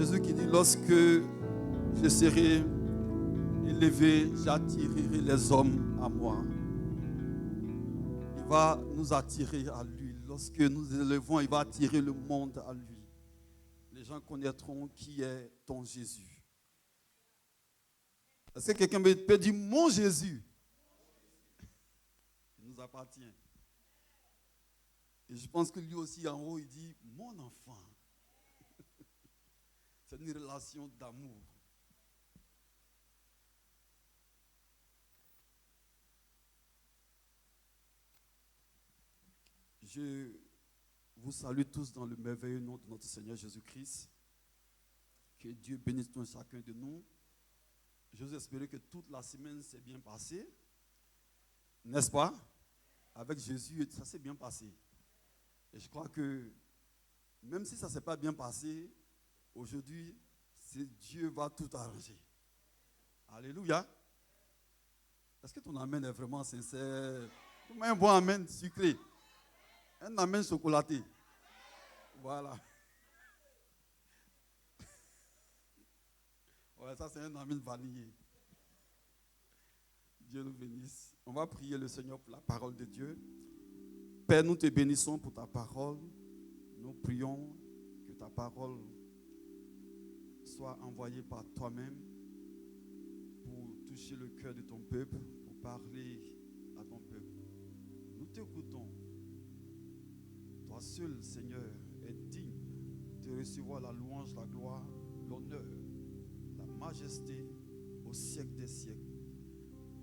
Jésus qui dit, lorsque je serai élevé, j'attirerai les hommes à moi. Il va nous attirer à lui. Lorsque nous élevons, il va attirer le monde à lui. Les gens connaîtront qui est ton Jésus. Est-ce que quelqu'un peut dire mon Jésus? Il nous appartient. Et je pense que lui aussi en haut, il dit mon enfant. C'est une relation d'amour. Je vous salue tous dans le merveilleux nom de notre Seigneur Jésus-Christ. Que Dieu bénisse chacun de nous. J'ose espérer que toute la semaine s'est bien passée. N'est-ce pas? Avec Jésus, ça s'est bien passé. Et je crois que même si ça ne s'est pas bien passé, aujourd'hui, Dieu va tout arranger. Alléluia. Est-ce que ton amen est vraiment sincère? Un bon amen sucré. Un amen chocolaté. Voilà. Ouais, ça c'est un amen vanillé. Dieu nous bénisse. On va prier le Seigneur pour la parole de Dieu. Père, nous te bénissons pour ta parole. Nous prions que ta parole soit envoyée par toi-même pour toucher le cœur de ton peuple, pour parler à ton peuple. Nous t'écoutons. Toi seul, Seigneur, est digne de recevoir la louange, la gloire, l'honneur, la majesté au siècle des siècles.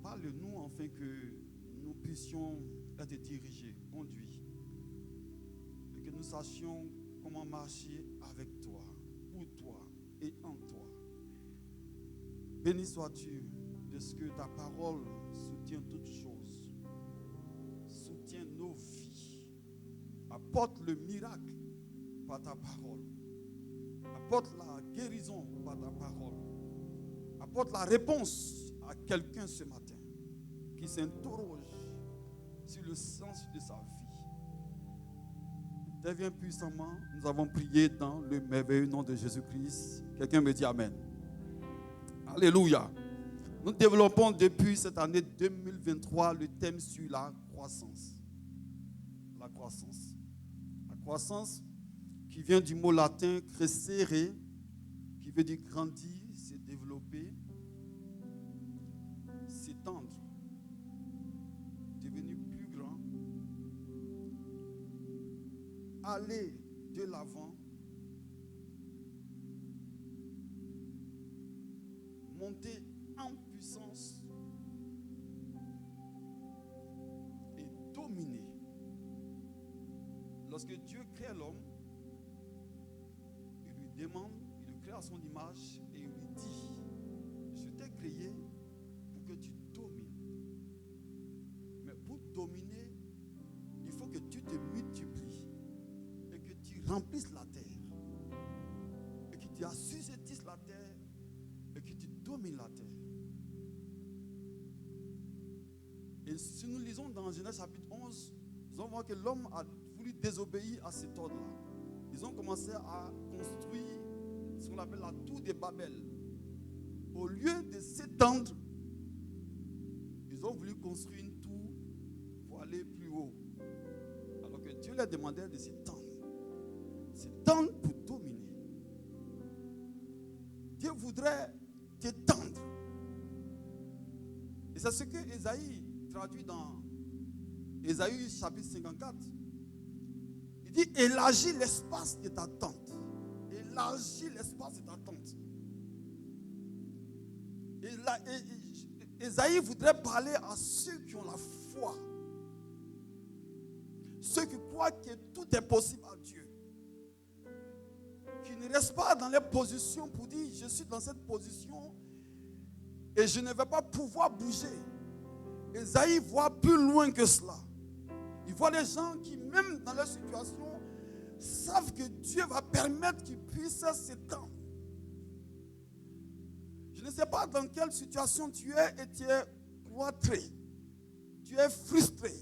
Parle-nous afin que nous puissions être dirigés, conduits, et que nous sachions comment marcher avec toi, pour toi et en toi. Béni sois-tu de ce que ta parole soutient toutes choses, soutient nos vies. Apporte le miracle par ta parole. Apporte la guérison par ta parole. Apporte la réponse à quelqu'un ce matin qui s'interroge sur le sens de sa vie. Deviens puissamment. Nous avons prié dans le merveilleux nom de Jésus-Christ. Quelqu'un me dit Amen. Alléluia. Nous développons depuis cette année 2023 le thème sur la croissance. La croissance. La croissance qui vient du mot latin crescere, qui veut dire grandir, se développer, s'étendre, devenir plus grand, aller de l'avant, monter en puissance et dominer. Lorsque Dieu crée l'homme, il lui demande, il le crée à son image et il lui dit, je t'ai créé pour que tu domines. Mais pour dominer, il faut que tu te multiplies et que tu remplisses la terre et que tu assujettisses la terre et que tu domines la terre. Et si nous lisons dans Genèse chapitre 11, nous allons voir que l'homme a voulu désobéir à cet ordre-là. Ils ont commencé à construire ce qu'on appelle la tour de Babel. Au lieu de s'étendre, ils ont voulu construire une tour pour aller plus haut. Alors que Dieu leur demandait de s'étendre. S'étendre pour dominer. Dieu voudrait t'étendre. Et c'est ce que Ésaïe traduit dans Ésaïe chapitre 54. Il dit, élargis l'espace de ta tente. Élargis l'espace de ta tente. Ésaïe voudrait parler à ceux qui ont la foi. Ceux qui croient que tout est possible à Dieu. Qui ne restent pas dans les positions pour dire, je suis dans cette position et je ne vais pas pouvoir bouger. Ésaïe voit plus loin que cela. Il voit les gens qui, même dans leur situation, savent que Dieu va permettre qu'ils puissent s'étendre. Je ne sais pas dans quelle situation tu es et tu es cloîtré. Tu es frustré.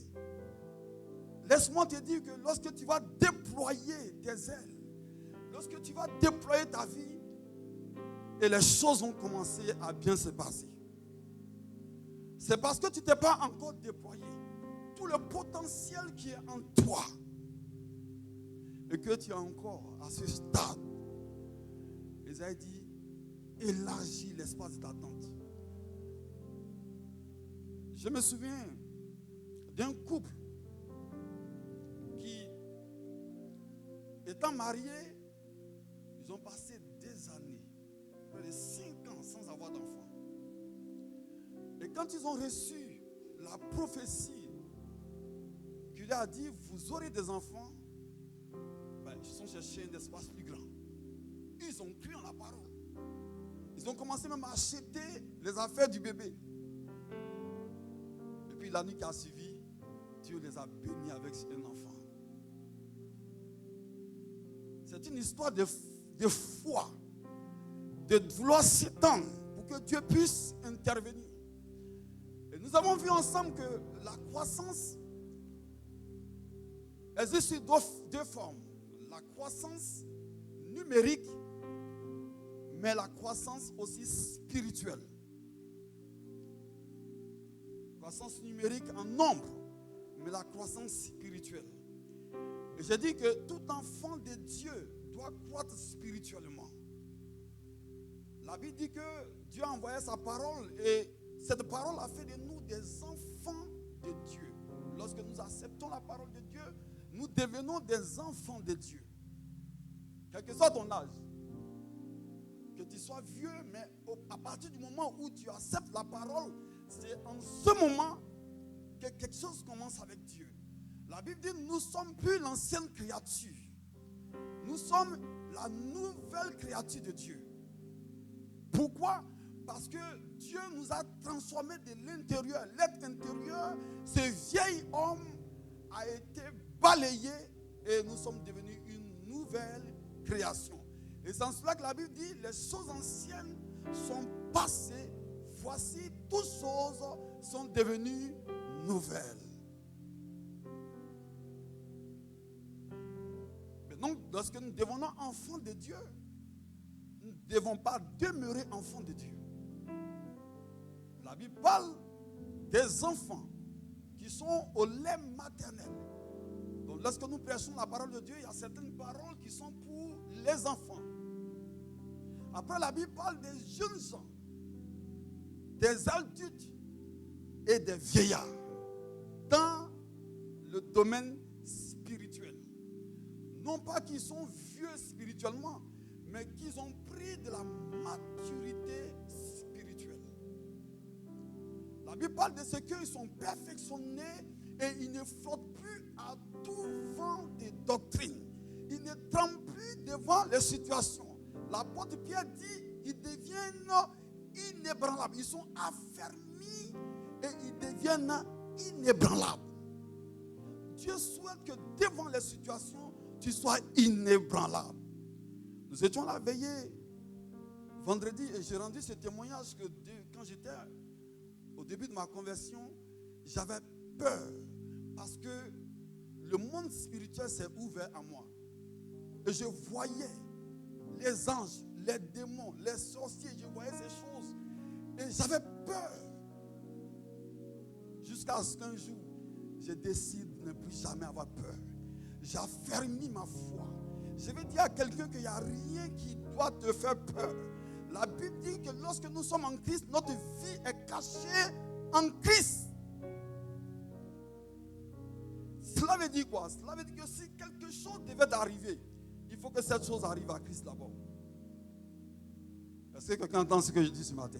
Laisse-moi te dire que lorsque tu vas déployer tes ailes, lorsque tu vas déployer ta vie, et les choses ont commencé à bien se passer. C'est parce que tu ne t'es pas encore déployé tout le potentiel qui est en toi et que tu es encore à ce stade. Isaïe dit, élargis l'espace d'attente. Je me souviens d'un couple qui, étant mariés, ils ont passé des années, près de 5 ans sans avoir d'enfants. Et quand ils ont reçu la prophétie qui leur a dit, vous aurez des enfants, ils sont cherchés un espace plus grand. Ils ont cru en la parole. Ils ont commencé même à acheter les affaires du bébé. Et puis la nuit qui a suivi, Dieu les a bénis avec un enfant. C'est une histoire de foi, de vouloir s'étendre pour que Dieu puisse intervenir. Et nous avons vu ensemble que la croissance existe sous deux formes. La croissance numérique, mais la croissance aussi spirituelle. Croissance numérique en nombre, mais la croissance spirituelle. Et j'ai dit que tout enfant de Dieu doit croître spirituellement. La Bible dit que Dieu a envoyé sa parole et cette parole a fait de nous des enfants de Dieu. Lorsque nous acceptons la parole de Dieu, nous devenons des enfants de Dieu. Quel que soit ton âge, que tu sois vieux, mais à partir du moment où tu acceptes la parole, c'est en ce moment que quelque chose commence avec Dieu. La Bible dit, nous ne sommes plus l'ancienne créature. Nous sommes la nouvelle créature de Dieu. Pourquoi? Parce que Dieu nous a transformés de l'intérieur. L'être intérieur, ce vieil homme a été balayé et nous sommes devenus une nouvelle création. Et c'est en cela que la Bible dit, les choses anciennes sont passées, voici toutes choses sont devenues nouvelles. Mais donc, lorsque nous devenons enfants de Dieu, nous ne devons pas demeurer enfants de Dieu. La Bible parle des enfants qui sont au lait maternel. Donc lorsque nous prêchons la parole de Dieu, il y a certaines paroles qui sont pour les enfants. Après, la Bible parle des jeunes gens, des adultes et des vieillards dans le domaine spirituel. Non pas qu'ils sont vieux spirituellement, mais qu'ils ont pris de la maturité spirituelle. La Bible parle de ce qu'ils sont perfectionnés et ils ne flottent plus à tout vent des doctrines. Ils ne tremblent plus devant les situations. L'apôtre Pierre dit, ils deviennent inébranlables. Ils sont affermis et ils deviennent inébranlables. Dieu souhaite que devant les situations, tu sois inébranlable. Nous étions à la veillée vendredi et j'ai rendu ce témoignage que quand j'étais au début de ma conversion, j'avais peur parce que le monde spirituel s'est ouvert à moi. Et je voyais les anges, les démons, les sorciers, je voyais ces choses. Et j'avais peur. Jusqu'à ce qu'un jour, je décide de ne plus jamais avoir peur. J'affermis ma foi. Je vais dire à quelqu'un qu'il n'y a rien qui doit te faire peur. La Bible dit que lorsque nous sommes en Christ, notre vie est cachée en Christ. Cela veut dire quoi? Cela veut dire que si quelque chose devait arriver, il faut que cette chose arrive à Christ d'abord. Est-ce que quelqu'un entend ce que je dis ce matin?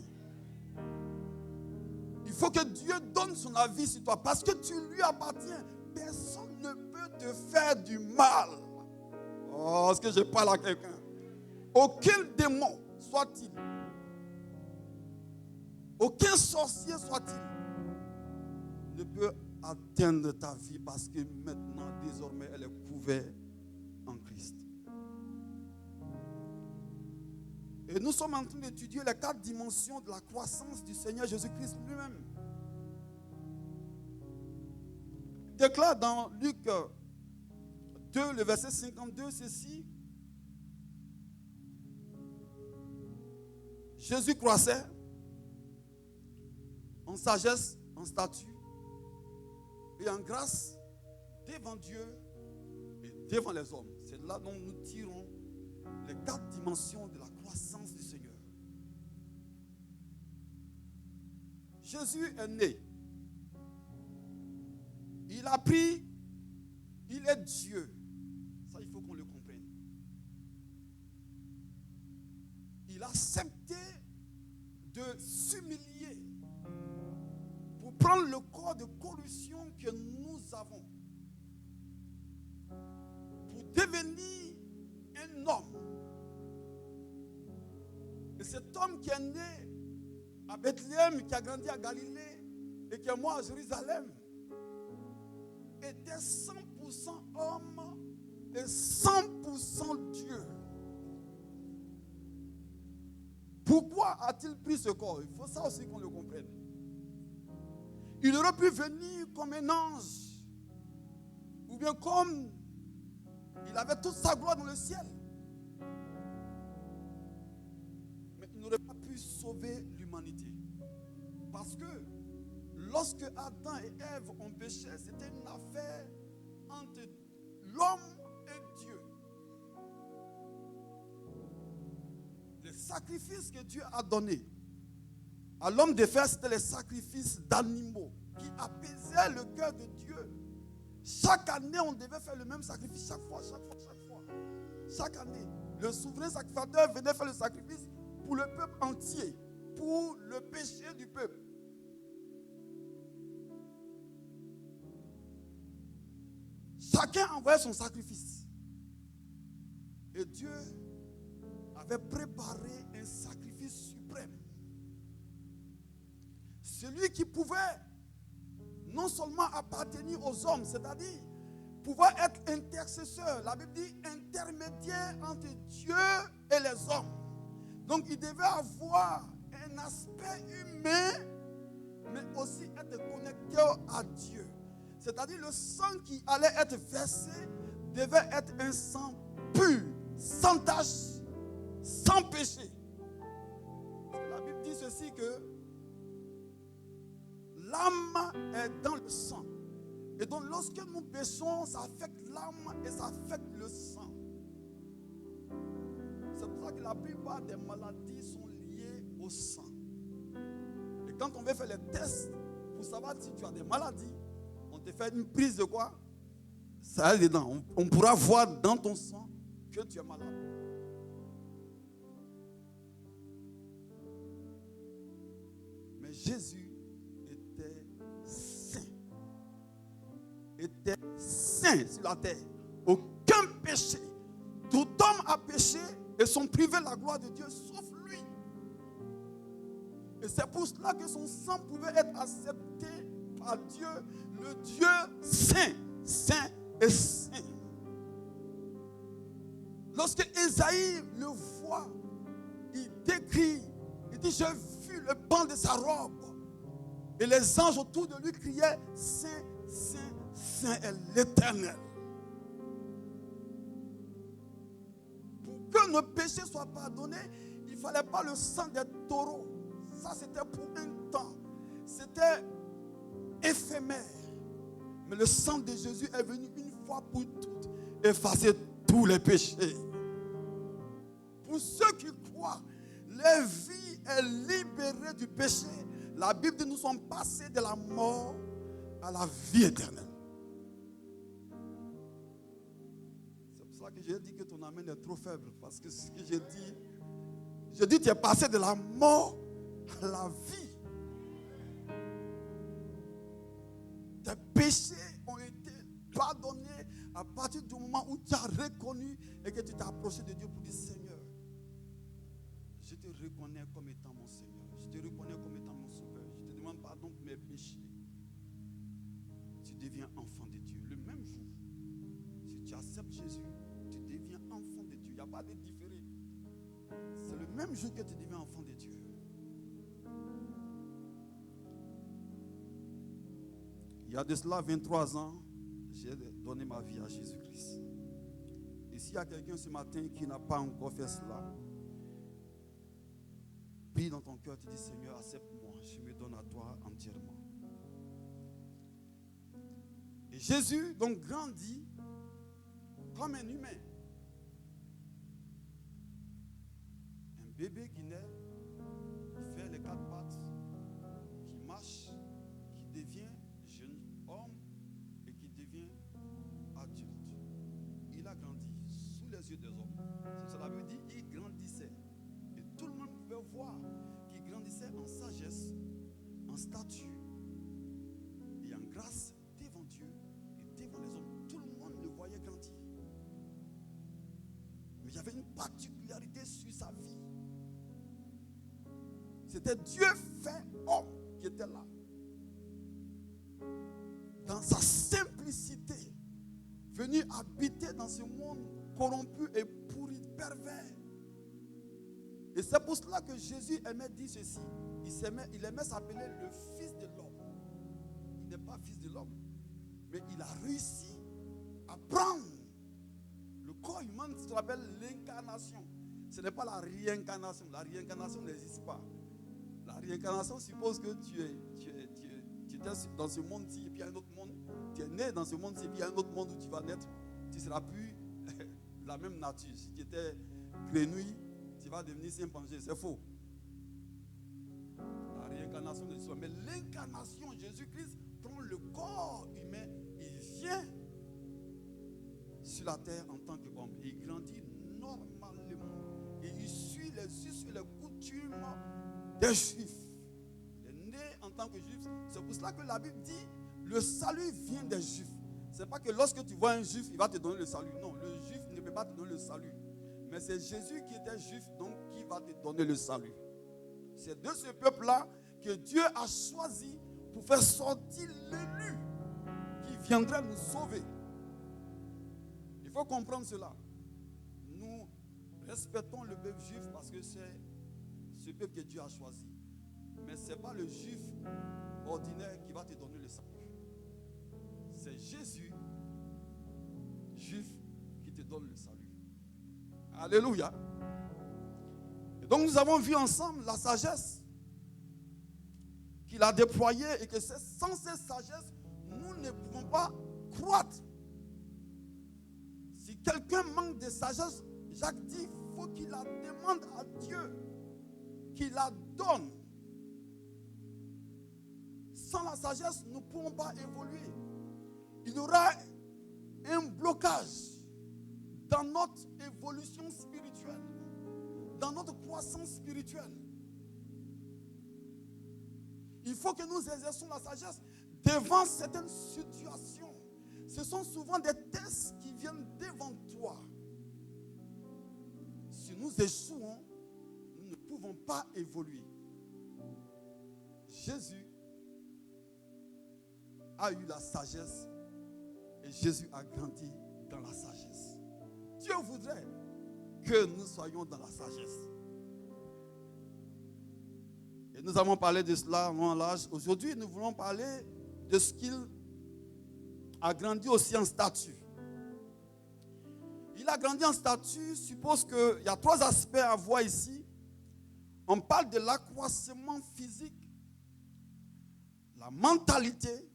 Il faut que Dieu donne son avis sur toi parce que tu lui appartiens. Personne ne peut te faire du mal. Oh, est-ce que je parle à quelqu'un? Aucun démon soit-il, aucun sorcier soit-il, ne peut atteindre ta vie parce que maintenant, désormais, elle est couverte en Christ. Et nous sommes en train d'étudier les 4 dimensions de la croissance du Seigneur Jésus-Christ lui-même. Il déclare dans Luc 2, le verset 52, ceci. Jésus croissait en sagesse, en stature et en grâce devant Dieu et devant les hommes. C'est là dont nous tirons les 4 dimensions de la croissance du Seigneur. Jésus est né. Il a pris, il est Dieu. Ça, il faut qu'on le comprenne. Il a accepté de s'humilier pour prendre le corps de corruption que nous avons, pour devenir un homme. Et cet homme qui est né à Bethléem, qui a grandi à Galilée et qui est mort à Jérusalem, était 100% homme et 100% Dieu. Pourquoi a-t-il pris ce corps? Il faut ça aussi qu'on le comprenne. Il aurait pu venir comme un ange, ou bien comme il avait toute sa gloire dans le ciel. Mais il n'aurait pas pu sauver l'humanité. Parce que lorsque Adam et Ève ont péché, c'était une affaire entre l'homme et Dieu. Les sacrifices que Dieu a donnés à l'homme de faire, c'était les sacrifices d'animaux qui apaisaient le cœur de Dieu. Chaque année, on devait faire le même sacrifice. Chaque fois. Chaque année, le souverain sacrificateur venait faire le sacrifice pour le peuple entier, pour le péché du peuple. Chacun envoyait son sacrifice. Et Dieu avait préparé un sacrifice suprême. Celui qui pouvait non seulement appartenir aux hommes, c'est-à-dire pouvoir être intercesseur. La Bible dit intermédiaire entre Dieu et les hommes. Donc il devait avoir un aspect humain, mais aussi être connecté à Dieu. C'est-à-dire le sang qui allait être versé devait être un sang pur, sans tache, sans péché. La Bible dit ceci que l'âme est dans le sang. Et donc lorsque nous péchons, ça affecte l'âme et ça affecte le sang. C'est pour ça que la plupart des maladies sont liées au sang. Et quand on veut faire les tests pour savoir si tu as des maladies, on te fait une prise de quoi? Ça a dedans. On pourra voir dans ton sang que tu es malade. Mais Jésus était saint sur la terre. Aucun péché. Tout homme a péché et sont privés de la gloire de Dieu, sauf lui. Et c'est pour cela que son sang pouvait être accepté par Dieu, le Dieu saint, saint et saint. Lorsque Ésaïe le voit, il décrit, il dit: j'ai vu le pan de sa robe. Et les anges autour de lui criaient: saint, saint, saint est l'Éternel. Pour que nos péchés soient pardonnés, il ne fallait pas le sang des taureaux. Ça, c'était pour un temps. C'était éphémère. Mais le sang de Jésus est venu une fois pour toutes effacer tous les péchés. Pour ceux qui croient, leur vie est libérée du péché. La Bible dit: nous sommes passés de la mort à la vie éternelle. C'est pour ça que j'ai dit que ton amen est trop faible. Parce que ce que je dis tu es passé de la mort à la vie. Tes péchés ont été pardonnés à partir du moment où tu as reconnu et que tu t'es approché de Dieu pour dire: Seigneur, je te reconnais comme étant mon Seigneur. Je te reconnais comme étant mon sauveur. Je te demande pardon pour mes péchés. Tu deviens enfant de Dieu. Le même jour, si tu acceptes Jésus, tu deviens enfant de Dieu. Il n'y a pas de différé. C'est le même jour que tu deviens enfant de Dieu. Il y a de cela 23 ans, j'ai donné ma vie à Jésus-Christ. Et s'il y a quelqu'un ce matin qui n'a pas encore fait cela, t'habilles dans ton cœur, tu dis Seigneur, accepte-moi, je me donne à toi entièrement. Et Jésus donc grandit comme un humain. Un bébé qui naît, qui fait les 4 pattes, qui marche, qui devient jeune homme et qui devient adulte. Il a grandi sous les yeux des hommes. C'est cela veut dire qu'il grandissait. Et tout le monde pouvait voir qu'il grandissait en sagesse, en statut et en grâce devant Dieu et devant les hommes. Tout le monde le voyait grandir. Mais il y avait une particularité sur sa vie. C'était Dieu fait homme qui était là. Dans sa simplicité, venu habiter dans ce monde corrompu et pourri, pervers. Et c'est pour cela que Jésus aimait dire ceci. Il aimait s'appeler le Fils de l'homme. Il n'est pas Fils de l'homme, mais il a réussi à prendre le corps humain, ce qu'on appelle l'incarnation. Ce n'est pas la réincarnation. La réincarnation n'existe pas. La réincarnation suppose que tu étais dans ce monde-ci et puis il y a un autre monde. Tu es né dans ce monde-ci et puis il y a un autre monde où tu vas naître. Tu ne seras plus de la même nature. Si tu étais grenouille, tu vas devenir chimpanzé. C'est faux. La réincarnation n'existe pas. Mais l'incarnation, Jésus-Christ prend le corps humain. Il vient sur la terre en tant qu'homme. Et il grandit normalement. Et il suit les us et les coutumes des Juifs. Il est né en tant que Juif. C'est pour cela que la Bible dit le salut vient des Juifs. Ce n'est pas que lorsque tu vois un Juif, il va te donner le salut. Non, le Juif ne peut pas te donner le salut. Mais c'est Jésus qui était Juif, donc qui va te donner le salut. C'est de ce peuple-là que Dieu a choisi pour faire sortir l'élu qui viendrait nous sauver. Il faut comprendre cela. Nous respectons le peuple juif parce que c'est ce peuple que Dieu a choisi. Mais ce n'est pas le juif ordinaire qui va te donner le salut. C'est Jésus, juif, qui te donne le salut. Alléluia. Et donc nous avons vu ensemble la sagesse qu'il a déployée et que sans cette sagesse, nous ne pouvons pas croître. Si quelqu'un manque de sagesse, Jacques dit il faut qu'il la demande à Dieu, qu'il la donne. Sans la sagesse, nous ne pouvons pas évoluer. Il y aura un blocage dans notre évolution spirituelle, dans notre croissance spirituelle. Il faut que nous exercions la sagesse devant certaines situations. Ce sont souvent des tests qui viennent devant toi. Si nous échouons, nous ne pouvons pas évoluer. Jésus a eu la sagesse et Jésus a grandi dans la sagesse. Dieu voudrait que nous soyons dans la sagesse. Et nous avons parlé de cela en l'âge. Aujourd'hui, nous voulons parler de ce qu'il a grandi aussi en statut. Il a grandi en statut, suppose qu'il y a 3 aspects à voir ici. On parle de l'accroissement physique, la mentalité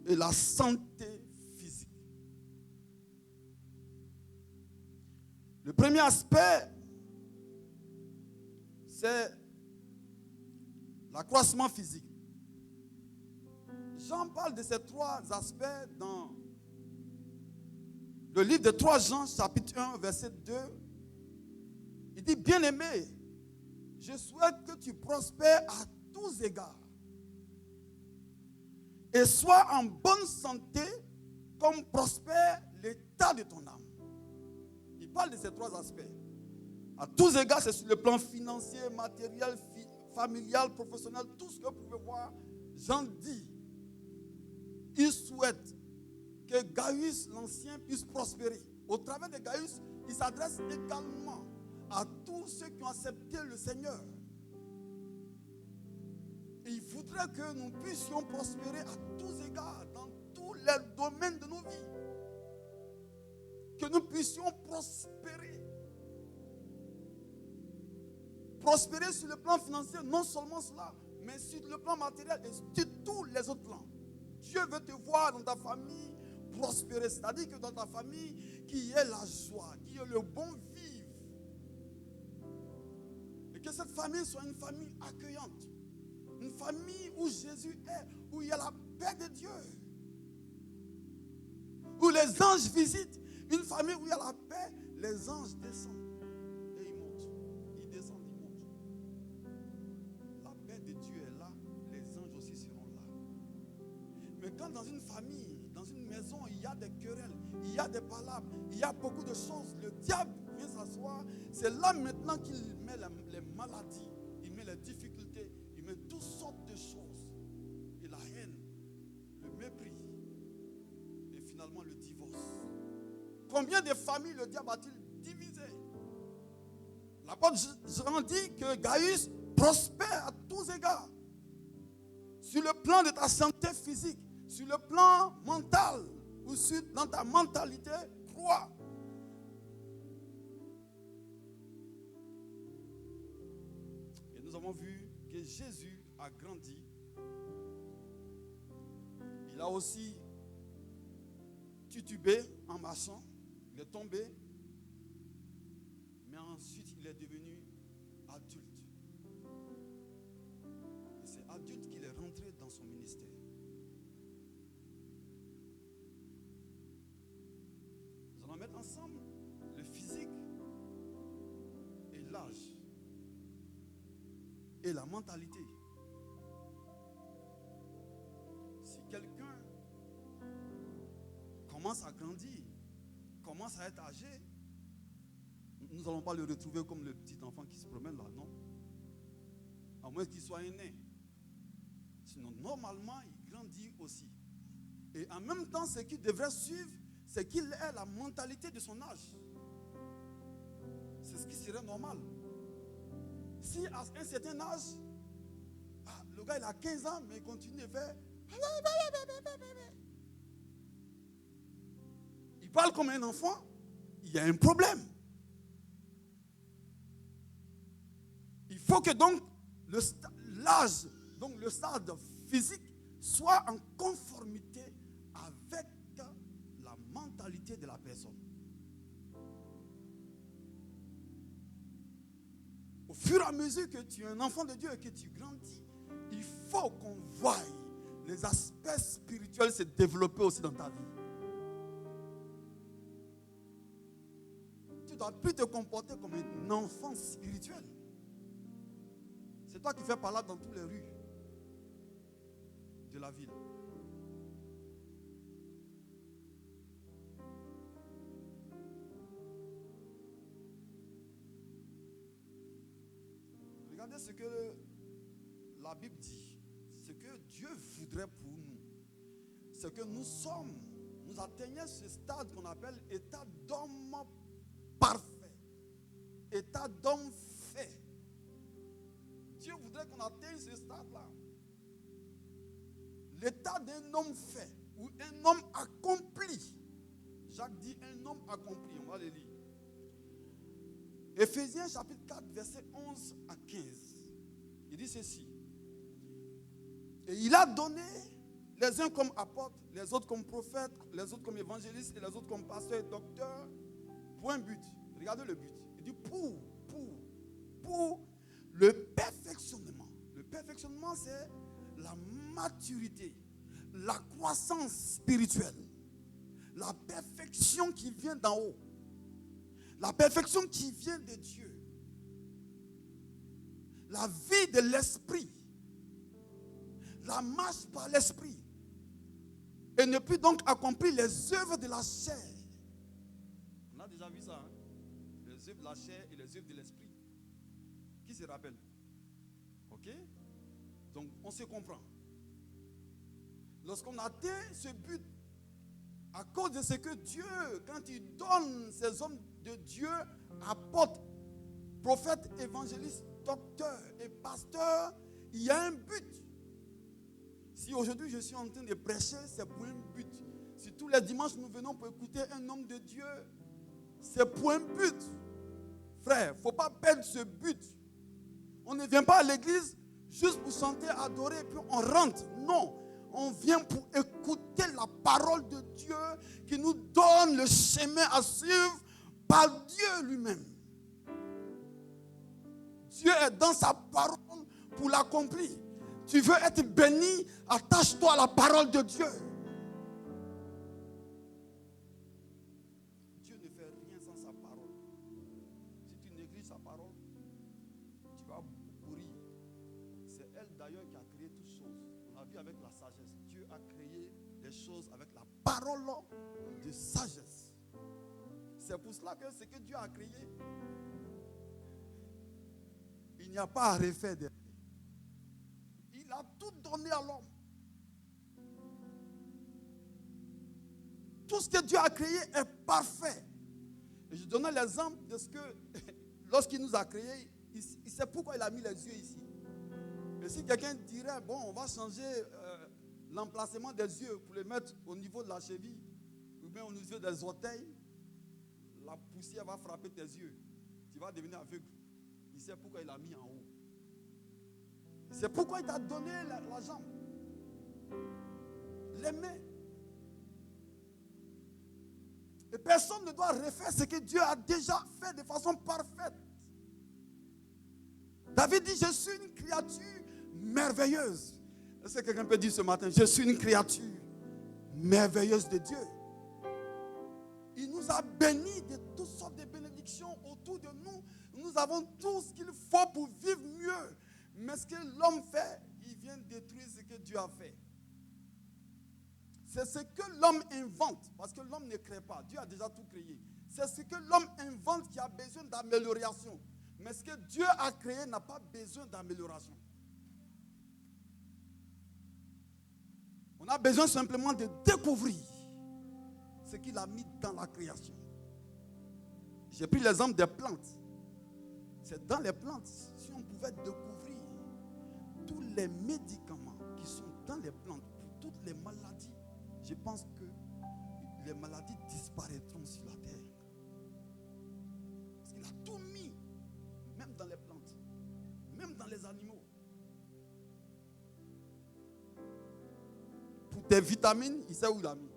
et la santé physique. Le premier aspect, c'est l'accroissement physique. Jean parle de ces 3 aspects dans le livre de 3 Jean, chapitre 1, verset 2. Il dit, bien-aimé, je souhaite que tu prospères à tous égards et sois en bonne santé comme prospère l'état de ton âme. Il parle de ces 3 aspects. À tous égards, c'est sur le plan financier, matériel, familial, professionnel, tout ce que vous pouvez voir. Jean dit, il souhaite que Gaius l'Ancien puisse prospérer. Au travers de Gaius, il s'adresse également à tous ceux qui ont accepté le Seigneur. Et il voudrait que nous puissions prospérer à tous égards, dans tous les domaines de nos vies. Que nous puissions prospérer. prospérer sur le plan financier, non seulement cela, mais sur le plan matériel et sur tous les autres plans. Dieu veut te voir dans ta famille prospérer. C'est-à-dire que dans ta famille, qu'il y ait la joie, qu'il y ait le bon vivre. Et que cette famille soit une famille accueillante. Une famille où Jésus est, où il y a la paix de Dieu. Où les anges visitent. Une famille où il y a la paix, les anges descendent. Et ils montent. Ils descendent, ils montent. La paix de Dieu est là, les anges aussi seront là. Mais quand dans une famille, dans une maison, il y a des querelles, il y a des palabres, il y a beaucoup de choses, le diable vient s'asseoir, c'est là maintenant qu'il met les maladies, il met les difficultés, il met toutes sortes de choses. Et la haine, le mépris, et finalement le divorce. Combien de familles le diable a-t-il divisé? L'apôtre Jean dit que Gaius prospère à tous égards. Sur le plan de ta santé physique, sur le plan mental, ou dans ta mentalité, crois. Et nous avons vu que Jésus a grandi. Il a aussi titubé en marchant. Il est tombé. Mais ensuite, il est devenu adulte. Et c'est adulte qu'il est rentré dans son ministère. Nous allons mettre ensemble le physique et l'âge et la mentalité. Si quelqu'un commence à grandir, commence à être âgé, nous n'allons pas le retrouver comme le petit enfant qui se promène là, non. À moins qu'il soit né. Sinon, normalement, il grandit aussi. Et en même temps, ce qu'il devrait suivre, c'est qu'il ait la mentalité de son âge. C'est ce qui serait normal. Si à un certain âge, le gars il a 15 ans, mais il continue de faire... Il parle comme un enfant, il y a un problème. Il faut que donc l'âge, donc le stade physique, soit en conformité avec la mentalité de la personne. Au fur et à mesure que tu es un enfant de Dieu et que tu grandis, il faut qu'on voie les aspects spirituels se développer aussi dans ta vie. Tu ne dois plus te comporter comme un enfant spirituel. C'est toi qui fais parler dans toutes les rues de la ville. Regardez ce que la Bible dit. Ce que Dieu voudrait pour nous. Ce que nous sommes. Nous atteignons ce stade qu'on appelle état d'homme parfait. État d'homme fait. Dieu voudrait qu'on atteigne ce stade-là. L'état d'un homme fait. Ou un homme accompli. Jacques dit un homme accompli. On va le lire. Éphésiens chapitre 4, verset 11 à 15. Il dit ceci. Et il a donné les uns comme apôtres, les autres comme prophètes, les autres comme évangélistes et les autres comme pasteurs et docteurs. Pour un but. Regardez le but. Il dit pour le perfectionnement. Le perfectionnement, c'est la maturité, la croissance spirituelle, la perfection qui vient d'en haut. La perfection qui vient de Dieu. La vie de l'esprit. La marche par l'esprit. Et ne plus donc accomplir les œuvres de la chair. On a déjà vu ça. Hein? Les œuvres de la chair et les œuvres de l'esprit. Qui se rappelle? Ok? Donc on se comprend. Lorsqu'on atteint ce but, à cause de ce que Dieu, quand il donne ces hommes de Dieu, apôtres, prophètes, évangélistes, docteurs et pasteurs, il y a un but. Si aujourd'hui je suis en train de prêcher, c'est pour un but. Si tous les dimanches nous venons pour écouter un homme de Dieu, c'est pour un but. Frère, il ne faut pas perdre ce but. On ne vient pas à l'église juste pour chanter, adorer et puis on rentre. Non, on vient pour écouter la parole de Dieu qui nous donne le chemin à suivre par Dieu lui-même. Dieu est dans sa parole pour l'accomplir. Tu veux être béni, attache-toi à la parole de Dieu. Dieu ne fait rien sans sa parole. Si tu négliges sa parole, tu vas pourrir. C'est elle d'ailleurs qui a créé toutes choses. On a vu avec la sagesse. Dieu a créé les choses avec la parole de sagesse. C'est pour cela que ce que Dieu a créé, il n'y a pas à refaire derrière. Il a tout donné à l'homme. Tout ce que Dieu a créé est parfait. Et je donnais l'exemple de ce que, lorsqu'il nous a créés, il sait pourquoi il a mis les yeux ici. Et si quelqu'un dirait, bon, on va changer l'emplacement des yeux pour les mettre au niveau de la cheville, ou bien au niveau des orteils, la poussière va frapper tes yeux. Tu vas devenir aveugle. Il sait pourquoi il a mis en haut. C'est pourquoi il t'a donné la jambe, les mains. Et personne ne doit refaire ce que Dieu a déjà fait de façon parfaite. David dit, je suis une créature merveilleuse. Est-ce que quelqu'un peut dire ce matin, je suis une créature merveilleuse de Dieu. Il nous a bénis de toutes sortes de bénédictions autour de nous. Nous avons tout ce qu'il faut pour vivre mieux. Mais ce que l'homme fait, il vient détruire ce que Dieu a fait. C'est ce que l'homme invente, parce que l'homme ne crée pas. Dieu a déjà tout créé. C'est ce que l'homme invente qui a besoin d'amélioration. Mais ce que Dieu a créé n'a pas besoin d'amélioration. On a besoin simplement de découvrir ce qu'il a mis dans la création. J'ai pris l'exemple des plantes. C'est dans les plantes, si on pouvait découvrir tous les médicaments qui sont dans les plantes pour toutes les maladies, je pense que les maladies disparaîtront sur la terre. Parce qu'il a tout mis, même dans les plantes, même dans les animaux. Pour tes vitamines, il sait où il a mis.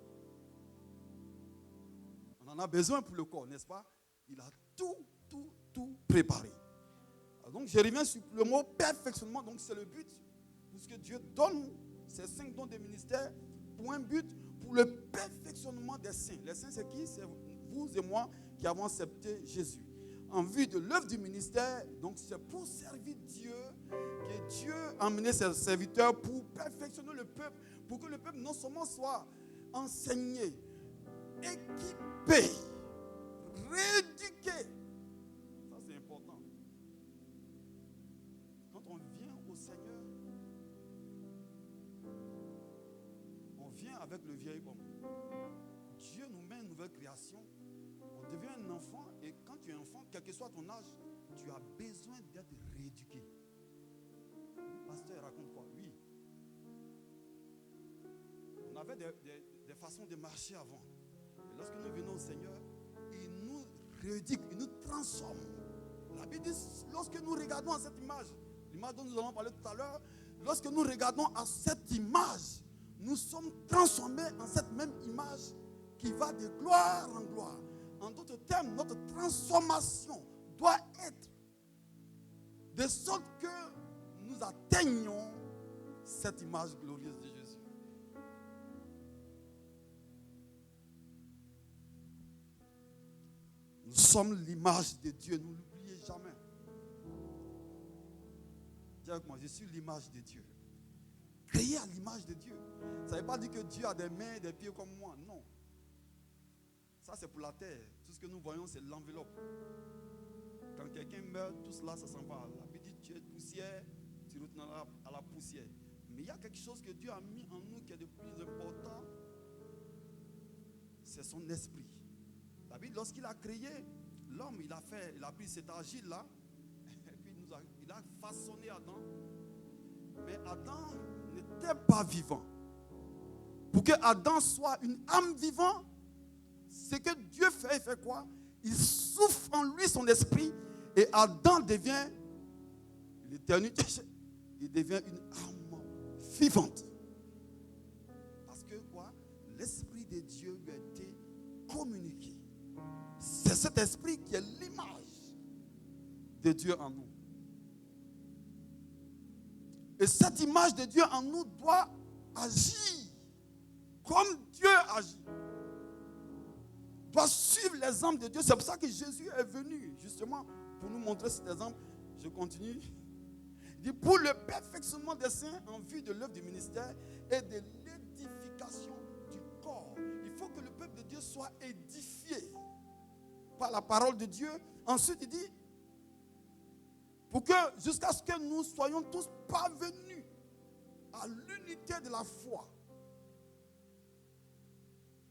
On en a besoin pour le corps, n'est-ce pas? Il a tout préparé. Donc je reviens sur le mot perfectionnement. Donc c'est le but. Parce que Dieu donne ces 5 dons de ministère pour un but, pour le perfectionnement des saints. Les saints, c'est qui? C'est vous et moi qui avons accepté Jésus. En vue de l'œuvre du ministère, donc c'est pour servir Dieu que Dieu a amené ses serviteurs pour perfectionner le peuple, pour que le peuple non seulement soit enseigné, équipé, rééduqué. Ça c'est important. Quand on vient au Seigneur, on vient avec le vieil homme. Dieu nous met une nouvelle création. On devient un enfant et quand tu es enfant, quel que soit ton âge, tu as besoin d'être rééduqué. Le pasteur raconte quoi? Oui. On avait des façons de marcher avant. Et lorsque nous venons au Seigneur, il nous rééduque, il nous transforme. La Bible dit, lorsque nous regardons à cette image, l'image dont nous allons parler tout à l'heure, lorsque nous regardons à cette image, nous sommes transformés en cette même image qui va de gloire en gloire. En d'autres termes, notre transformation doit être de sorte que nous atteignions cette image glorieuse de Jésus. Nous sommes l'image de Dieu, ne l'oubliez jamais. Dis avec moi, je suis l'image de Dieu. Créé à l'image de Dieu. Ça ne veut pas dire que Dieu a des mains et des pieds comme moi, non. Ça, c'est pour la terre. Tout ce que nous voyons, c'est l'enveloppe. Quand quelqu'un meurt, tout cela, ça s'en va. La Bible dit, tu es poussière, tu retourneras à la poussière. Mais il y a quelque chose que Dieu a mis en nous qui est de plus important. C'est son esprit. La Bible, lorsqu'il a créé l'homme, il a pris cet argile-là, et puis il a façonné Adam. Mais Adam n'était pas vivant. Pour que Adam soit une âme vivante, ce que Dieu fait, il fait quoi? Il souffle en lui son esprit et Adam devient Il éternue, il devient une âme vivante. Parce que quoi? L'Esprit de Dieu lui a été communiqué. C'est cet esprit qui est l'image de Dieu en nous. Et cette image de Dieu en nous doit agir comme Dieu agit. Doit suivre l'exemple de Dieu. C'est pour ça que Jésus est venu, justement, pour nous montrer cet exemple. Je continue. Il dit, pour le perfectionnement des saints en vue de l'œuvre du ministère et de l'édification du corps. Il faut que le peuple de Dieu soit édifié par la parole de Dieu. Ensuite, il dit, pour que, jusqu'à ce que nous soyons tous parvenus à l'unité de la foi.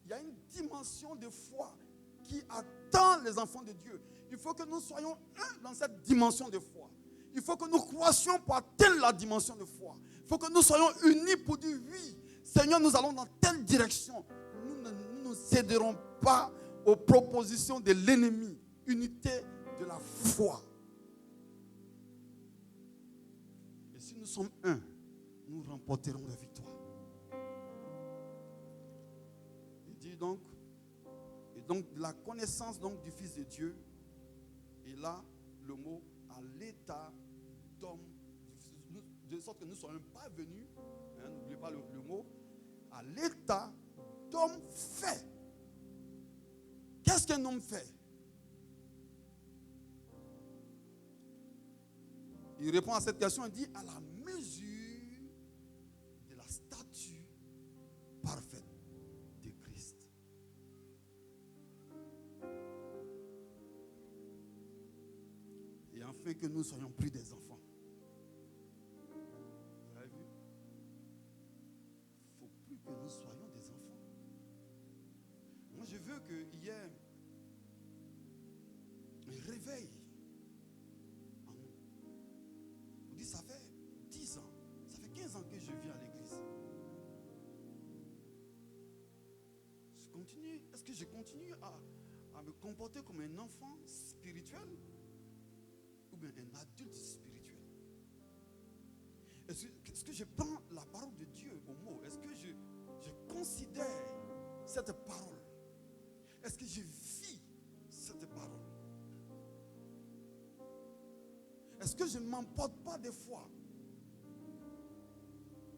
Il y a une dimension de foi qui attend les enfants de Dieu. Il faut que nous soyons un dans cette dimension de foi. Il faut que nous croissions pour atteindre la dimension de foi. Il faut que nous soyons unis pour dire oui, Seigneur, nous allons dans telle direction. Nous ne nous céderons pas aux propositions de l'ennemi. Unité de la foi. Et si nous sommes un, nous remporterons la victoire. Il dit donc, et donc de la connaissance donc du Fils de Dieu, et là, le mot à l'état d'homme, de sorte que nous ne soyons pas venus, n'oubliez pas le mot, à l'état d'homme fait. Qu'est-ce qu'un homme fait? Il répond à cette question, il dit à la mesure de la stature parfaite de Christ. Et afin que nous soyons plus des enfants. Vous avez vu? Il ne faut plus que nous soyons des enfants. Moi, je veux qu'il y ait un réveil. Ça fait 10 ans, ça fait 15 ans que je viens à l'église. Je continue, est-ce que je continue à me comporter comme un enfant spirituel ou bien un adulte spirituel? Est-ce que je prends la parole de Dieu au mot? Est-ce que je considère cette parole? Est-ce que je vis cette parole? Est-ce que je ne m'emporte pas des fois?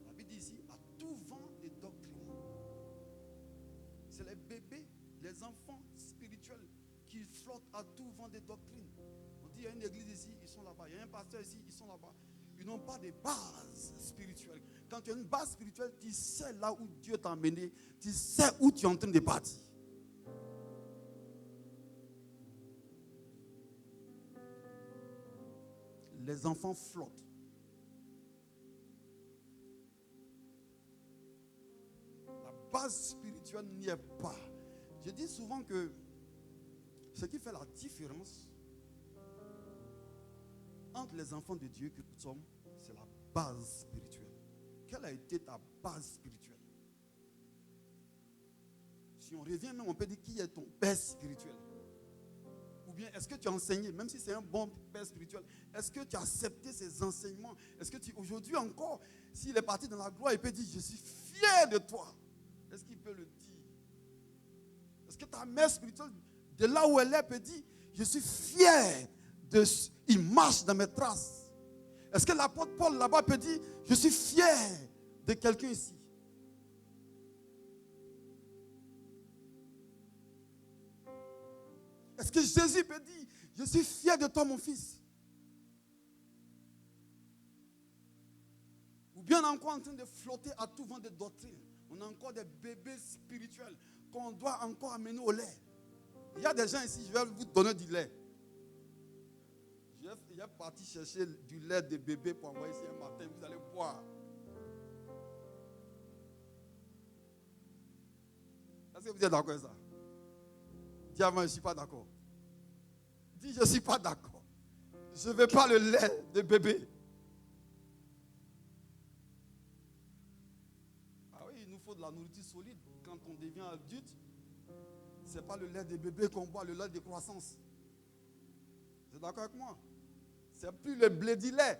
La Bible dit ici, à tout vent de doctrine. C'est les bébés, les enfants spirituels qui flottent à tout vent de doctrine. On dit, il y a une église ici, ils sont là-bas. Il y a un pasteur ici, ils sont là-bas. Ils n'ont pas de base spirituelle. Quand tu as une base spirituelle, tu sais là où Dieu t'a emmené. Tu sais où tu es en train de partir. Les enfants flottent. La base spirituelle n'y est pas. Je dis souvent que ce qui fait la différence entre les enfants de Dieu que nous sommes, c'est la base spirituelle. Quelle a été ta base spirituelle? Si on revient même, on peut dire qui est ton père spirituel? Ou bien est-ce que tu as enseigné, même si c'est un bon père spirituel, est-ce que tu as accepté ses enseignements? Est-ce que aujourd'hui encore, s'il est parti dans la gloire, il peut dire, je suis fier de toi? Est-ce qu'il peut le dire? Est-ce que ta mère spirituelle, de là où elle est, peut dire, je suis fier de... Il marche dans mes traces. Est-ce que l'apôtre Paul là-bas peut dire, je suis fier de quelqu'un ici? Est-ce que Jésus peut dire, je suis fier de toi, mon fils? Ou bien on est encore en train de flotter à tout vent de doctrine. On a encore des bébés spirituels qu'on doit encore amener au lait. Il y a des gens ici, je vais vous donner du lait. Il est parti chercher du lait de bébé pour envoyer ici un matin, vous allez boire. Est-ce que vous êtes d'accord avec ça? Dis avant, je ne suis pas d'accord. Dis, je ne suis pas d'accord. Je ne veux pas le lait de bébé. Ah oui, il nous faut de la nourriture solide. Quand on devient adulte, ce n'est pas le lait de bébé qu'on boit, le lait de croissance. Vous êtes d'accord avec moi? C'est plus le blé du lait.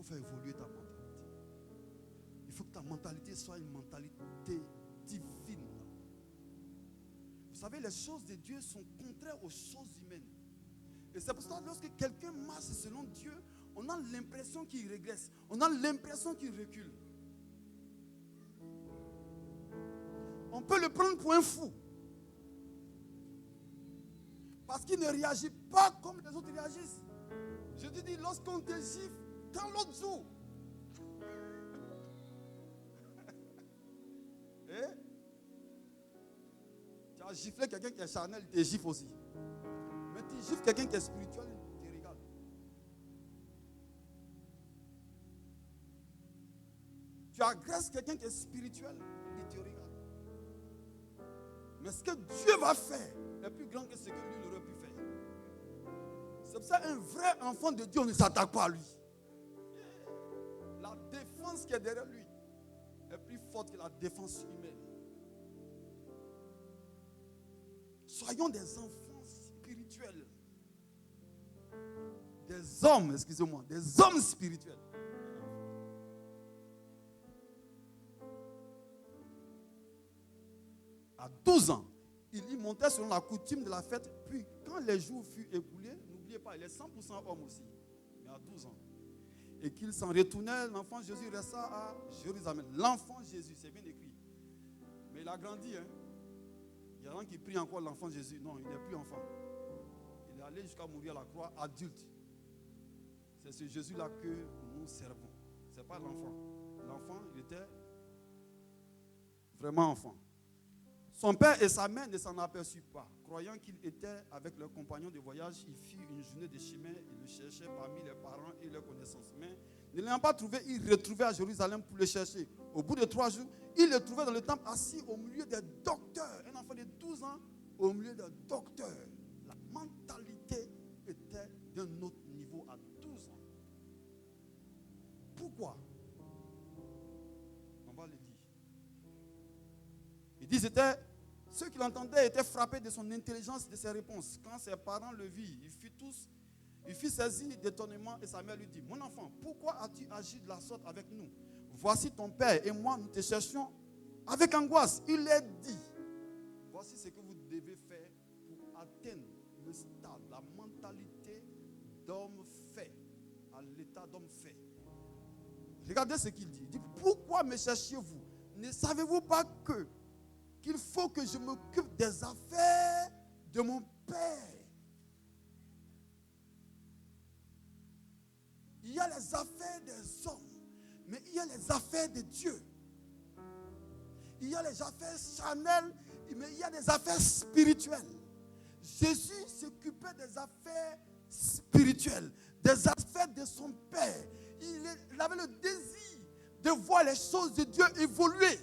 faut faire évoluer ta mentalité. Il faut que ta mentalité soit une mentalité divine. Vous savez, les choses de Dieu sont contraires aux choses humaines. Et c'est pour ça que lorsque quelqu'un marche selon Dieu, on a l'impression qu'il régresse. On a l'impression qu'il recule. On peut le prendre pour un fou. Parce qu'il ne réagit pas comme les autres réagissent. Je te dis, lorsqu'on te gifle, quand l'autre joue. Tu as giflé quelqu'un qui est charnel, il te gifle aussi. Mais tu gifles quelqu'un qui est spirituel, il te regarde. Tu agresses quelqu'un qui est spirituel, il te regarde. Mais ce que Dieu va faire est plus grand que ce que lui n'aurait pu faire. C'est pour ça qu'un vrai enfant de Dieu, on ne s'attaque pas à lui. La défense qui est derrière lui est plus forte que la défense humaine. Soyons des enfants spirituels. Des hommes, excusez-moi, des hommes spirituels. À 12 ans, il y montait selon la coutume de la fête. Puis, quand les jours furent écoulés, n'oubliez pas, il est 100% homme aussi, mais à 12 ans. Et qu'il s'en retournait, l'enfant Jésus resta à Jérusalem. L'enfant Jésus, c'est bien écrit. Mais il a grandi. Il y a des gens qui prient encore l'enfant Jésus. Non, il n'est plus enfant. Il est allé jusqu'à mourir à la croix adulte. C'est ce Jésus-là que nous servons. Ce n'est pas l'enfant. L'enfant, il était vraiment enfant. Son père et sa mère ne s'en aperçurent pas. Croyant qu'il était avec leurs compagnons de voyage, il fit une journée de chemin. Il le cherchait parmi les parents et leurs connaissances. Mais ne l'ayant pas trouvé, il retrouvait à Jérusalem pour le chercher. Au bout de 3 jours, il le trouvait dans le temple assis au milieu des docteurs. Un enfant de 12 ans au milieu des docteurs. La mentalité était d'un autre niveau à 12 ans. Pourquoi? On va le dire. Il dit ceux qui l'entendaient étaient frappés de son intelligence et de ses réponses. Quand ses parents le virent, il fut saisi d'étonnement et sa mère lui dit: mon enfant, pourquoi as-tu agi de la sorte avec nous? Voici ton père et moi, nous te cherchions avec angoisse. Il leur dit: voici ce que vous devez faire pour atteindre le stade, la mentalité d'homme fait, à l'état d'homme fait. Regardez ce qu'il dit. Il dit: pourquoi me cherchiez-vous? Ne savez-vous pas qu'il faut que je m'occupe des affaires de mon père? Il y a les affaires des hommes, mais il y a les affaires de Dieu. Il y a les affaires charnelles, mais il y a des affaires spirituelles. Jésus s'occupait des affaires spirituelles, des affaires de son père. Il avait le désir de voir les choses de Dieu évoluer.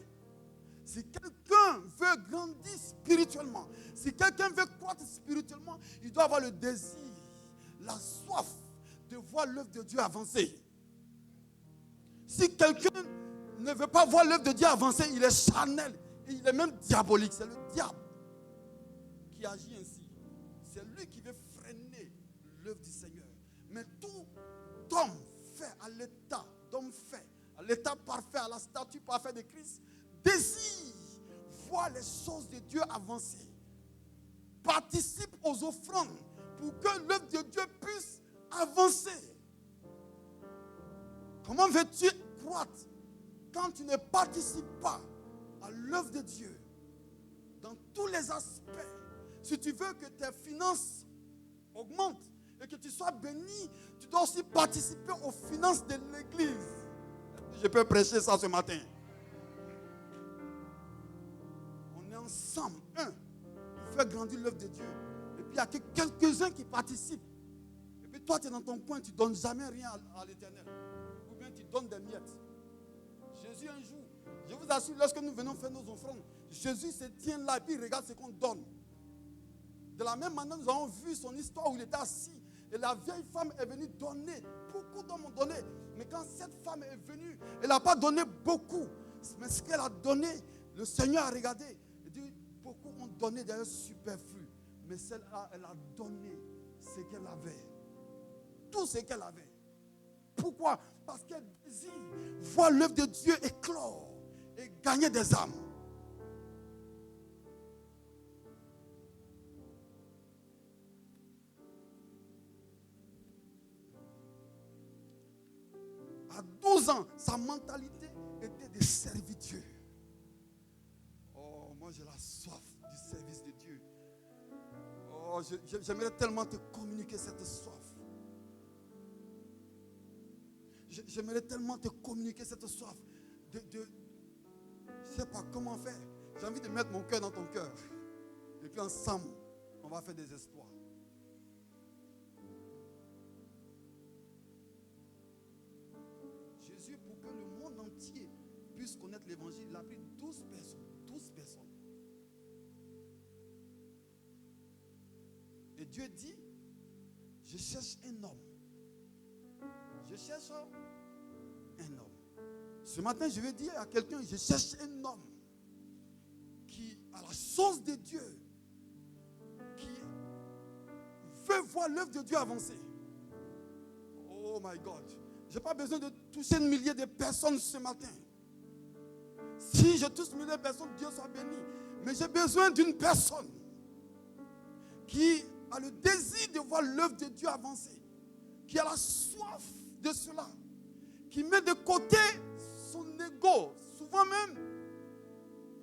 Si quelqu'un veut grandir spirituellement, si quelqu'un veut croître spirituellement, il doit avoir le désir, la soif de voir l'œuvre de Dieu avancer. Si quelqu'un ne veut pas voir l'œuvre de Dieu avancer, il est charnel et il est même diabolique. C'est le diable qui agit ainsi. C'est lui qui veut freiner l'œuvre du Seigneur. Mais tout homme fait à l'état d'homme fait, à l'état parfait, à la statue parfaite de Christ, désire voir les choses de Dieu avancer. Participe aux offrandes pour que l'œuvre de Dieu puisse avancer. Comment veux-tu croître quand tu ne participes pas à l'œuvre de Dieu dans tous les aspects? Si tu veux que tes finances augmentent et que tu sois béni, tu dois aussi participer aux finances de l'église. Je peux prêcher ça ce matin. On est ensemble, pour faire grandir l'œuvre de Dieu. Et puis il y a que quelques-uns qui participent. Et puis toi, tu es dans ton coin, tu ne donnes jamais rien à l'Éternel. Ou bien tu donnes des miettes. Jésus, un jour, je vous assure, lorsque nous venons faire nos offrandes, Jésus se tient là et puis il regarde ce qu'on donne. De la même manière, nous avons vu son histoire où il était assis. Et la vieille femme est venue donner. Beaucoup d'hommes ont donné. Mais quand cette femme est venue, elle n'a pas donné beaucoup. Mais ce qu'elle a donné, le Seigneur a regardé. Il dit, beaucoup ont donné d'ailleurs superflu. Mais celle-là, elle a donné ce qu'elle avait. Tout ce qu'elle avait. Pourquoi? parce qu'elle désire voir l'œuvre de Dieu éclore et gagner des âmes. À 12 ans, sa mentalité était de servir Dieu. Oh, moi j'ai la soif du service de Dieu. Oh, j'aimerais tellement te communiquer cette soif. J'aimerais tellement te communiquer cette soif je ne sais pas comment faire. J'ai envie de mettre mon cœur dans ton cœur. Et puis ensemble, on va faire des exploits. Jésus, pour que le monde entier puisse connaître l'évangile, il a pris 12 personnes. 12 personnes. Et Dieu dit, je cherche un homme. Je cherche un homme. Ce matin, je vais dire à quelqu'un, je cherche un homme qui a la chose de Dieu, qui veut voir l'œuvre de Dieu avancer. Oh my God. Je n'ai pas besoin de toucher 1 millier de personnes ce matin. Si je touche 1 millier de personnes, Dieu soit béni. Mais j'ai besoin d'une personne qui a le désir de voir l'œuvre de Dieu avancer, qui a la soif de cela, qui met de côté son ego. Souvent même,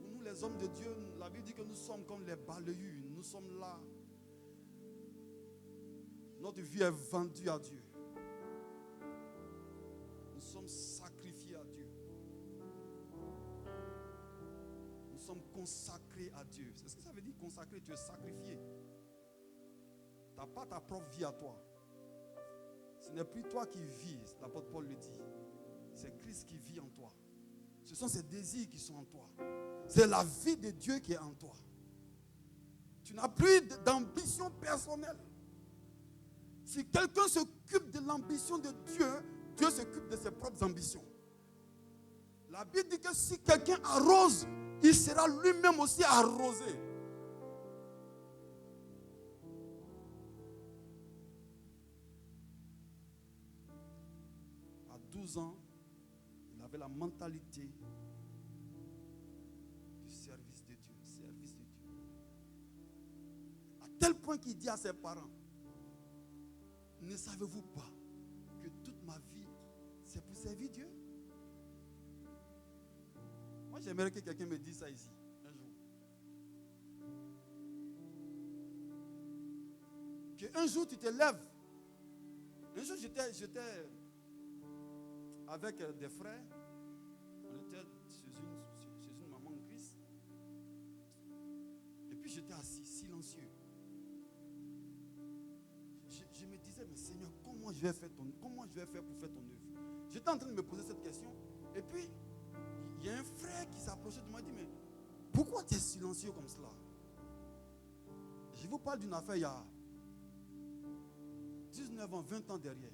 pour nous les hommes de Dieu, la Bible dit que nous sommes comme les balayus. Nous sommes là. Notre vie est vendue à Dieu. Nous sommes sacrifiés à Dieu. Nous sommes consacrés à Dieu. C'est ce que ça veut dire consacré. Tu es sacrifié. Tu n'as pas ta propre vie à toi. Ce n'est plus toi qui vis, l'apôtre Paul le dit. C'est Christ qui vit en toi. Ce sont ses désirs qui sont en toi. C'est la vie de Dieu qui est en toi. Tu n'as plus d'ambition personnelle. Si quelqu'un s'occupe de l'ambition de Dieu, Dieu s'occupe de ses propres ambitions. La Bible dit que si quelqu'un arrose, il sera lui-même aussi arrosé. À 12 ans, il avait la mentalité du service de Dieu. Service de Dieu. À tel point qu'il dit à ses parents, ne savez-vous pas que toute ma vie, c'est pour servir Dieu? Moi, j'aimerais que quelqu'un me dise ça ici, un jour. Qu'un jour, tu te lèves. Un jour, j'étais avec des frères. On était chez une maman en Christ. Et puis, j'étais assis, silencieux. Je me disais, mais Seigneur, comment je vais faire pour faire ton œuvre? J'étais en train de me poser cette question. Et puis, il y a un frère qui s'approchait de moi et dit, mais pourquoi tu es silencieux comme cela? Je vous parle d'une affaire il y a 19 ans, 20 ans derrière.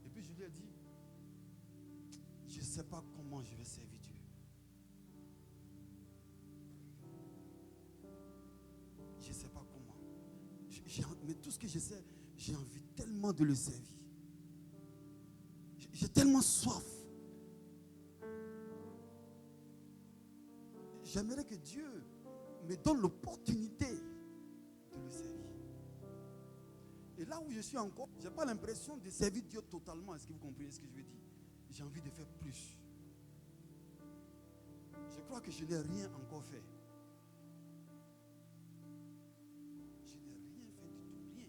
Et puis je lui ai dit, je ne sais pas comment je vais servir Dieu. Je ne sais pas comment. Mais tout ce que je sais, j'ai envie tellement de le servir. J'ai tellement soif. J'aimerais que Dieu me donne l'opportunité de le servir. Et là où je suis encore, je n'ai pas l'impression de servir Dieu totalement. Est-ce que vous comprenez ce que je veux dire? J'ai envie de faire plus. Je crois que je n'ai rien encore fait. Je n'ai rien fait du tout. Rien.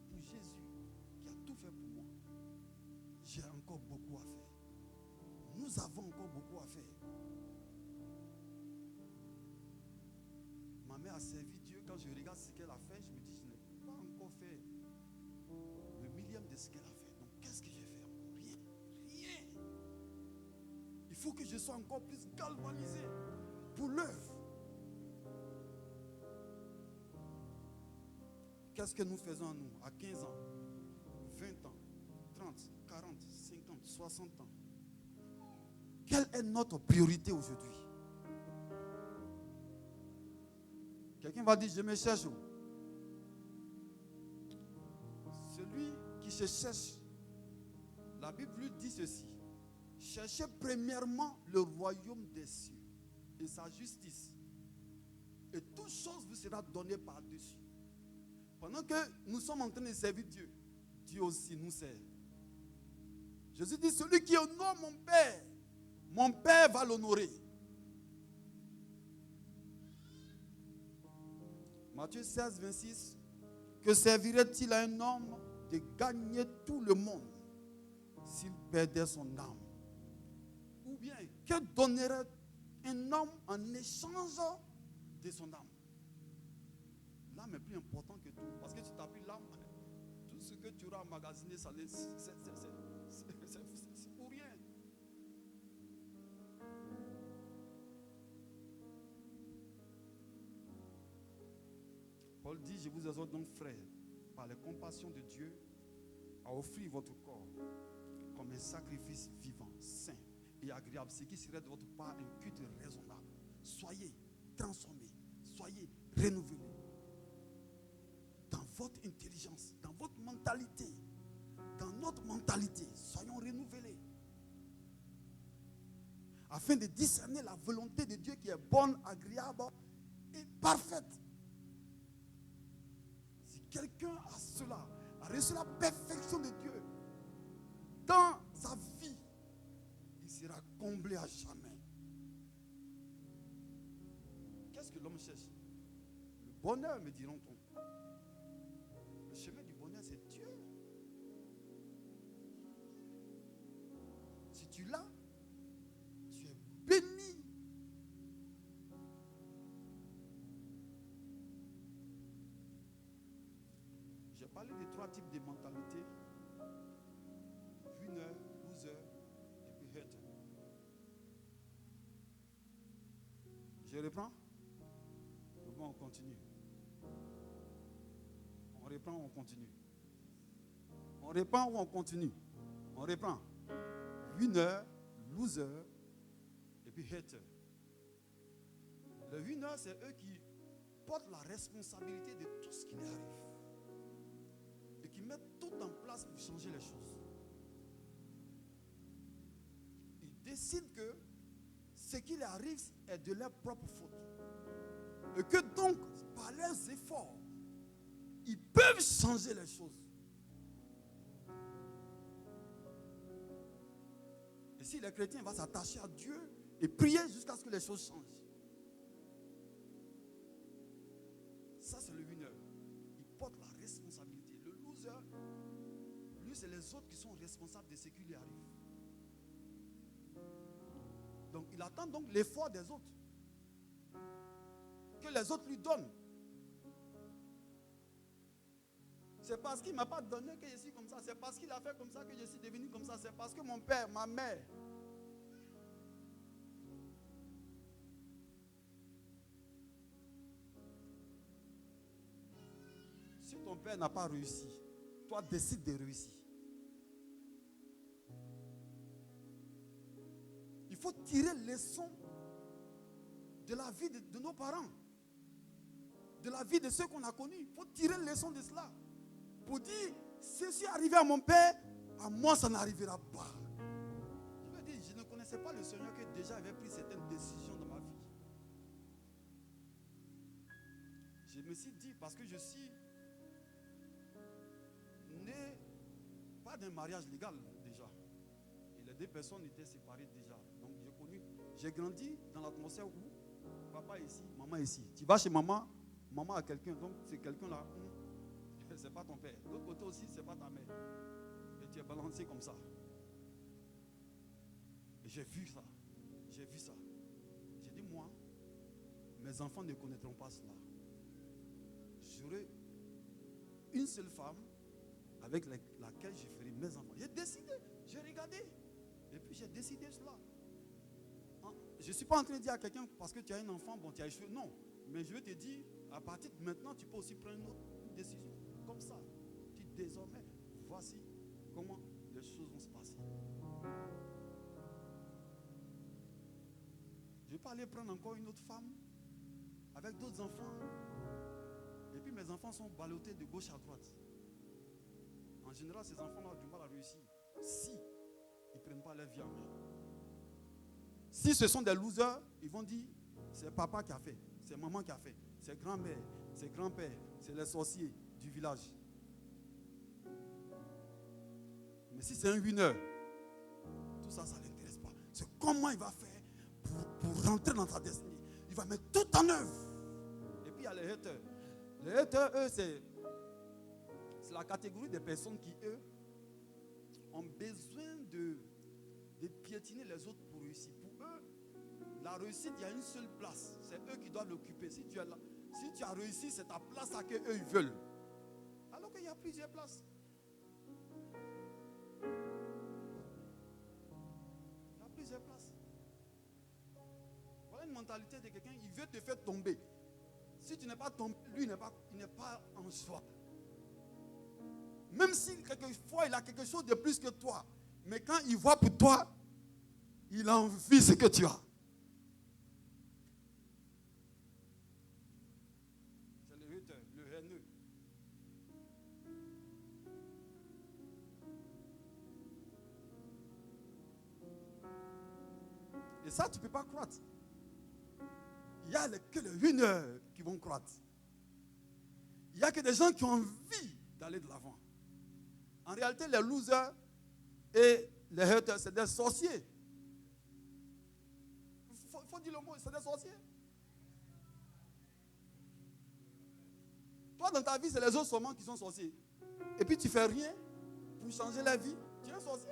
Pour Jésus, qui a tout fait pour moi, j'ai encore beaucoup à faire. Nous avons encore beaucoup à faire. Ma mère a servi Dieu. Quand je regarde ce qu'elle a fait, je me dis, je n'ai pas encore fait le millième de ce qu'elle a fait. Donc, qu'est-ce que j'ai fait encore? Rien. Rien. Il faut que je sois encore plus galvanisé pour l'œuvre. Qu'est-ce que nous faisons, nous, à 15 ans, 20 ans, 30, 40, 50, 60 ans? Quelle est notre priorité aujourd'hui? Quelqu'un va dire, je me cherche où? Celui qui je cherche, la Bible dit ceci. Cherchez premièrement le royaume des cieux et sa justice. Et toute chose vous sera donnée par-dessus. Pendant que nous sommes en train de servir Dieu, Dieu aussi nous sert. Jésus dit, celui qui honore mon Père va l'honorer. Matthieu 16, 26. Que servirait-il à un homme de gagner tout le monde s'il perdait son âme? Ou bien, que donnerait un homme en échange de son âme? L'âme est plus importante que tout. Parce que tu t'as pris l'âme, tout ce que tu auras emmagasiné, c'est pour rien. Paul dit, je vous exhorte donc, frères, par la compassion de Dieu, à offrir votre corps comme un sacrifice vivant, saint et agréable, ce qui serait de votre part un culte raisonnable. Soyez transformés, soyez renouvelés dans votre intelligence, dans votre mentalité, dans notre mentalité. Soyons renouvelés afin de discerner la volonté de Dieu qui est bonne, agréable et parfaite. Si quelqu'un a cela, a reçu la perfection de Dieu dans sa vie, il sera comblé à jamais. Qu'est-ce que l'homme cherche? Le bonheur, me diront-on. Le chemin du bonheur, c'est Dieu. Si tu l'as, tu es béni. J'ai parlé des 3 types de mentalités. Winner, loser et puis hater. Je reprends. Bon, on continue. On reprend ou on continue? On reprend ou on continue? On reprend. Winner, loser et puis hater. Le winner, c'est eux qui portent la responsabilité de tout ce qui leur arrive. Et qui mettent tout en place pour changer les choses. Ils décident que ce qui leur arrive est de leur propre faute. Et que donc, par leurs efforts, ils peuvent changer les choses. Et si le chrétien va s'attacher à Dieu et prier jusqu'à ce que les choses changent. Ça, c'est le winner. Il porte la responsabilité. Le loser, lui, c'est les autres qui sont responsables de ce qui lui arrive. Donc, il attend donc l'effort des autres. Que les autres lui donnent. C'est parce qu'il ne m'a pas donné que je suis comme ça. C'est parce qu'il a fait comme ça que je suis devenu comme ça. C'est parce que mon père, ma mère. Si ton père n'a pas réussi, toi décide de réussir. Il faut tirer leçon de la vie de nos parents. De la vie de ceux qu'on a connus. Il faut tirer leçon de cela. Pour dire, ceci est arrivé à mon père, à moi ça n'arrivera pas. Je veux dire, je ne connaissais pas le Seigneur qui déjà avait pris certaines décisions dans ma vie. Je me suis dit, parce que je suis né, pas d'un mariage légal déjà. Et les 2 personnes étaient séparées déjà. Donc j'ai grandi dans l'atmosphère où papa est ici, maman est ici. Tu vas chez maman, maman a quelqu'un, donc c'est quelqu'un là. C'est pas ton père. De l'autre côté aussi, c'est pas ta mère. Et tu es balancé comme ça. Et j'ai vu ça. J'ai vu ça. J'ai dit, moi, mes enfants ne connaîtront pas cela. J'aurai une seule femme avec laquelle je ferai mes enfants. J'ai décidé, j'ai regardé. Et puis j'ai décidé cela. Je ne suis pas en train de dire à quelqu'un, parce que tu as un enfant, bon, tu as échoué. Non. Mais je vais te dire, à partir de maintenant, tu peux aussi prendre une décision. Comme ça, tu dis désormais, voici comment les choses vont se passer. Je ne vais pas aller prendre encore une autre femme avec d'autres enfants. Et puis mes enfants sont ballottés de gauche à droite. général, ces enfants-là ont du mal à réussir. Si ils ne prennent pas leur vie en main. Si ce sont des losers, ils vont dire, c'est papa qui a fait, c'est maman qui a fait, c'est grand-mère, c'est grand-père, c'est les sorciers du village. Mais si c'est un winner, tout ça, ça ne l'intéresse pas. C'est comment il va faire pour rentrer dans sa destinée. Il va mettre tout en œuvre. Et puis il y a les haters. Les haters, eux, c'est la catégorie des personnes qui, eux, ont besoin de piétiner les autres pour réussir. Pour eux, la réussite, il y a une seule place. C'est eux qui doivent l'occuper. Si tu as réussi, c'est ta place à qu'eux ils veulent. Alors qu'il y a plusieurs places. Il y a plusieurs places. Voilà une mentalité de quelqu'un, il veut te faire tomber. Si tu n'es pas tombé, lui, il n'est pas en joie. Même si quelquefois il a quelque chose de plus que toi, mais quand il voit pour toi, il envie ce que tu as. C'est le hater, le haineux. Et ça, tu ne peux pas croître. Il n'y a que les winners qui vont croître. Il n'y a que des gens qui ont envie d'aller de l'avant. En réalité, les losers et les haters, c'est des sorciers. Il faut dire le mot, c'est des sorciers. Toi, dans ta vie, c'est les autres seulement qui sont sorciers. Et puis, tu ne fais rien pour changer la vie. Tu es un sorcier.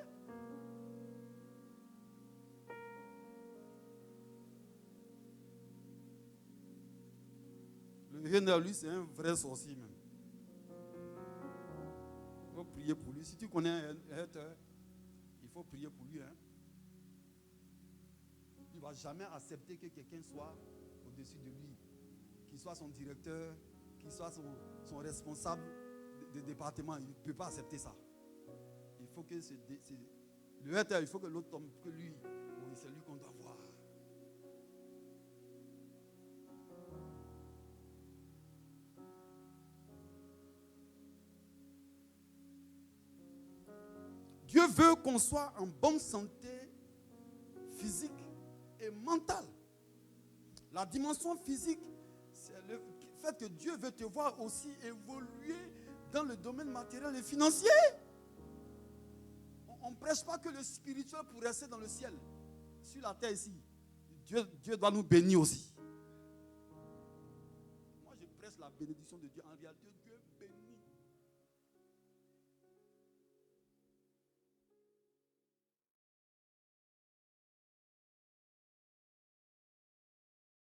Le hater, lui, c'est un vrai sorcier même. Il faut prier pour lui. Si tu connais un hater, il faut prier pour lui. Il ne va jamais accepter que quelqu'un soit au-dessus de lui. Qu'il soit son directeur, qu'il soit son responsable de département. Il ne peut pas accepter ça. Il faut que le hater, il faut que l'autre tombe, que lui, oui, c'est lui qu'on doit voir. Dieu veut qu'on soit en bonne santé physique et mentale. La dimension physique, c'est le fait que Dieu veut te voir aussi évoluer dans le domaine matériel et financier. On ne prêche pas que le spirituel pour rester dans le ciel. Sur la terre ici, Dieu doit nous bénir aussi. Moi, je prêche la bénédiction de Dieu. En réalité,